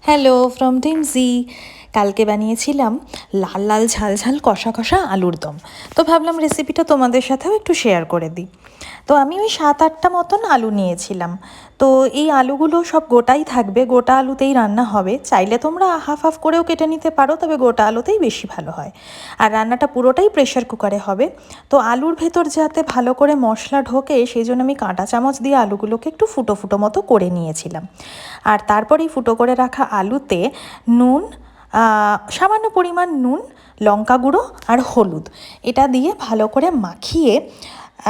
Hello from টিমজি। কালকে বানিয়েছিলাম লাল লাল ঝাল ঝাল কষা কষা আলুর দম। তো ভাবলাম রেসিপিটা তোমাদের সাথেও একটু শেয়ার করে দিই। তো আমি ওই 7-8টা মতন আলু নিয়েছিলাম। তো এই আলুগুলো সব গোটাই থাকবে, গোটা আলুতেই রান্না হবে। চাইলে তোমরা হাফ হাফ করেও কেটে নিতে পারো, তবে গোটা আলুতেই বেশি ভালো হয়। আর রান্নাটা পুরোটাই প্রেশার কুকারে হবে। তো আলুর ভেতর যাতে ভালো করে মশলা ঢোকে সেই জন্য আমি কাঁটা চামচ দিয়ে আলুগুলোকে একটু ফুটো ফুটো মতো করে নিয়েছিলাম। আর তারপরেই ফুটো করে রাখা আলুতে নুন, সামান্য পরিমাণ নুন, লঙ্কা গুঁড়ো আর হলুদ এটা দিয়ে ভালো করে মাখিয়ে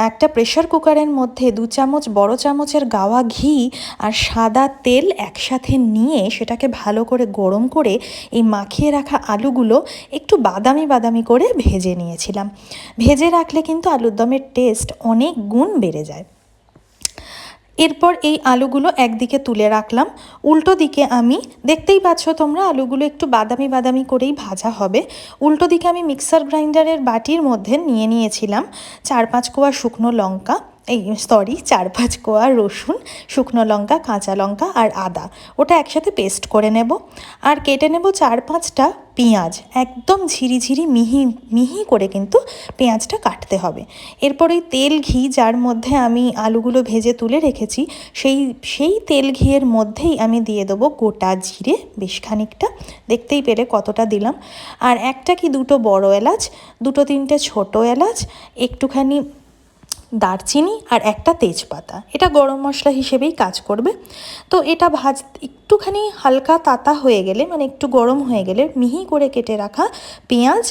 একটা প্রেশার কুকারের মধ্যে 2 চামচ বড় চামচের গাওয়া ঘি আর সাদা তেল একসাথে নিয়ে সেটাকে ভালো করে গরম করে এই মাখিয়ে রাখা আলুগুলো একটু বাদামি বাদামি করে ভেজে নিয়েছিলাম। ভেজে রাখলে কিন্তু আলুর দমের টেস্ট অনেক গুণ বেড়ে যায়। এরপর এই আলুগুলো একদিকে তুলে রাখলাম। উল্টো দিকে আমি, দেখতেই পাচ্ছ তোমরা, আলুগুলো একটু বাদামি বাদামি করেই ভাজা হবে। উল্টো দিকে আমি মিক্সার গ্রাইন্ডারের বাটির মধ্যে নিয়েছিলাম 4-5 কোয়া শুকনো লঙ্কা, 4-5 কোয়া রসুন, শুকনো লঙ্কা, কাঁচা লঙ্কা আর আদা, ওটা একসাথে পেস্ট করে নেব। আর কেটে নেব 4-5টা পেঁয়াজ, একদম ঝিরিঝিরি মিহি মিহি করে কিন্তু পেঁয়াজটা কাটতে হবে। এরপর ওই তেল ঘি যার মধ্যে আমি আলুগুলো ভেজে তুলে রেখেছি সেই তেল ঘিয়ের মধ্যেই আমি দিয়ে দেবো গোটা জিরে বেশ খানিকটা, দেখতেই পেলে কতটা দিলাম। আর 1টা কি 2টো বড় এলাচ, 2-3টে ছোটো এলাচ, একটুখানি দারচিনি আর 1টা তেজপাতা, এটা গরম মশলা হিসেবেই কাজ করবে। তো এটা একটুখানি হালকা তাতা হয়ে গেলে, মানে একটু গরম হয়ে গেলে, মিহি করে কেটে রাখা পেঁয়াজ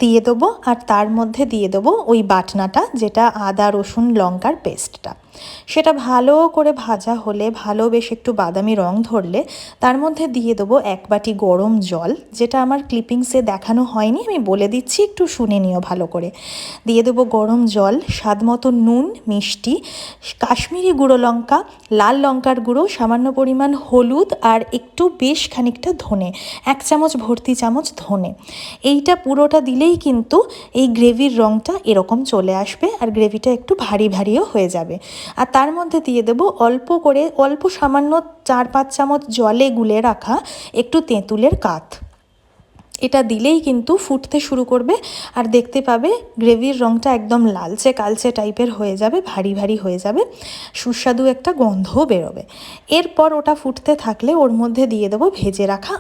দিয়ে দেবো। আর তার মধ্যে দিয়ে দেবো ওই বাটনাটা, যেটা আদা রসুন লঙ্কার পেস্টটা। সেটা ভালো করে ভাজা হলে, ভালো বেশ একটু বাদামি রং ধরলে, তার মধ্যে দিয়ে দেবো 1 বাটি গরম জল, যেটা আমার ক্লিপিংসে দেখানো হয়নি, আমি বলে দিচ্ছি, একটু শুনে নিও ভালো করে। দিয়ে দেবো গরম জল, স্বাদ মতো নুন, মিষ্টি, কাশ্মীরি গুঁড়ো লঙ্কা, লাল লঙ্কার গুঁড়ো, সামান্য পরিমাণ হলুদ আর একটু বেশ খানিকটা ধনে, 1 চামচ ভর্তি চামচ ধনে। এইটা পুরোটা দিলেই কিন্তু এই গ্রেভির রঙটা এরকম চলে আসবে আর গ্রেভিটা একটু ভারী ভারীও হয়ে যাবে। আর তার মধ্যে দিয়ে দেবো অল্প সামান্য 4-5 চামচ জলে গুলে রাখা একটু তেঁতুলের কাঠ। এটা দিলেই কিন্তু ফুটতে শুরু করবে আর দেখতে পাবে গ্রেভির রঙটা একদম লালচে কালচে টাইপের হয়ে যাবে, ভারী ভারী হয়ে যাবে, সুস্বাদু একটা গন্ধও বেরোবে। এরপর ওটা ফুটতে থাকলে ওর মধ্যে দিয়ে দেবো ভেজে রাখা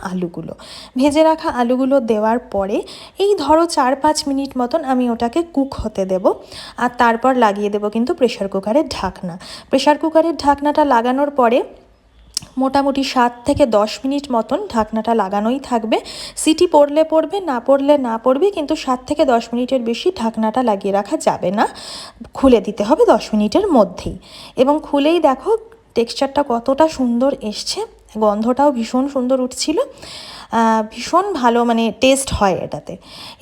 আলুগুলো দেওয়ার পরে এই ধরো 4-5 মিনিট মতন আমি ওটাকে কুক হতে দেব। আর তারপর লাগিয়ে দেবো কিন্তু প্রেশার কুকারের ঢাকনাটা লাগানোর পরে মোটামুটি 7 থেকে 10 মিনিট মতন ঢাকনাটা লাগানোই থাকবে। সিটি পড়লে পড়বে, না পড়লে না পড়বে, কিন্তু 7 থেকে 10 মিনিটের বেশি ঢাকনাটা লাগিয়ে রাখা যাবে না, খুলে দিতে হবে 10 মিনিটের মধ্যেই। এবং খুলেই দেখো টেক্সচারটা কতটা সুন্দর এসছে, গন্ধটাও ভীষণ সুন্দর উঠছিল, ভীষণ ভালো মানে টেস্ট হয় এটাতে।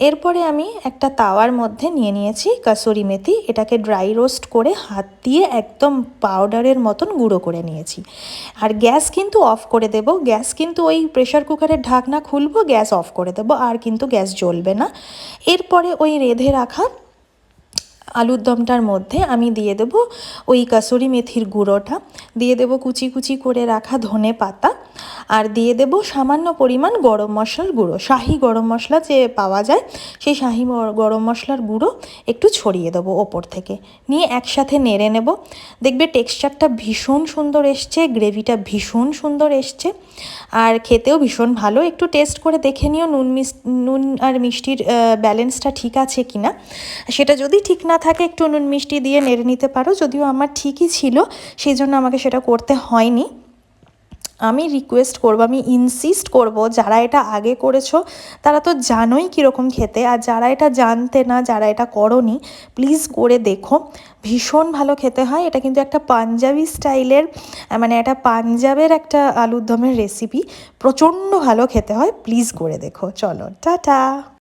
এরপরে আমি একটা তাওয়ার মধ্যে নিয়েছি কাসুরি মেথি, এটাকে ড্রাই রোস্ট করে হাত দিয়ে একদম পাউডারের মতন গুঁড়ো করে নিয়েছি। আর গ্যাস কিন্তু অফ করে দেব, গ্যাস কিন্তু ওই প্রেশার কুকারের ঢাকনা খুলবো, গ্যাস অফ করে দেবো, আর কিন্তু গ্যাস জ্বলবে না। এরপরে ওই রেঁধে রাখা আলুর দমটার মধ্যে আমি দিয়ে দেবো ওই কাসুরি মেথির গুঁড়োটা, দিয়ে দেবো কুচি কুচি করে রাখা ধনে পাতা, আর দিয়ে দেবো সামান্য পরিমাণ গরম মশলার গুঁড়ো, শাহি গরম মশলা যে পাওয়া যায় সেই শাহি গরম মশলার গুঁড়ো একটু ছড়িয়ে দেবো ওপর থেকে, নিয়ে একসাথে নেড়ে নেব। দেখবে টেক্সচারটা ভীষণ সুন্দর এসছে, গ্রেভিটা ভীষণ সুন্দর এসছে, আর খেতেও ভীষণ ভালো। একটু টেস্ট করে দেখে নিও নুন আর মিষ্টির ব্যালেন্সটা ঠিক আছে কি না। সেটা যদি ঠিক না থাকে একটু নুন মিষ্টি দিয়ে নেড়ে নিতে পারো, যদিও আমার ঠিকই ছিল, সেই জন্য আমাকে সেটা করতে হয়নি। আমি রিকোয়েস্ট করবো, আমি ইনসিস্ট করব, যারা এটা আগে করেছো তারা তো জানোই কীরকম খেতে, আর যারা এটা জানতে না, যারা এটা করোনি, প্লিজ করে দেখো, ভীষণ ভালো খেতে হয়। এটা কিন্তু একটা পাঞ্জাবি স্টাইলের, মানে একটা পাঞ্জাবের একটা আলুর দমের রেসিপি, প্রচণ্ড ভালো খেতে হয়, প্লিজ করে দেখো। চলো টাটা।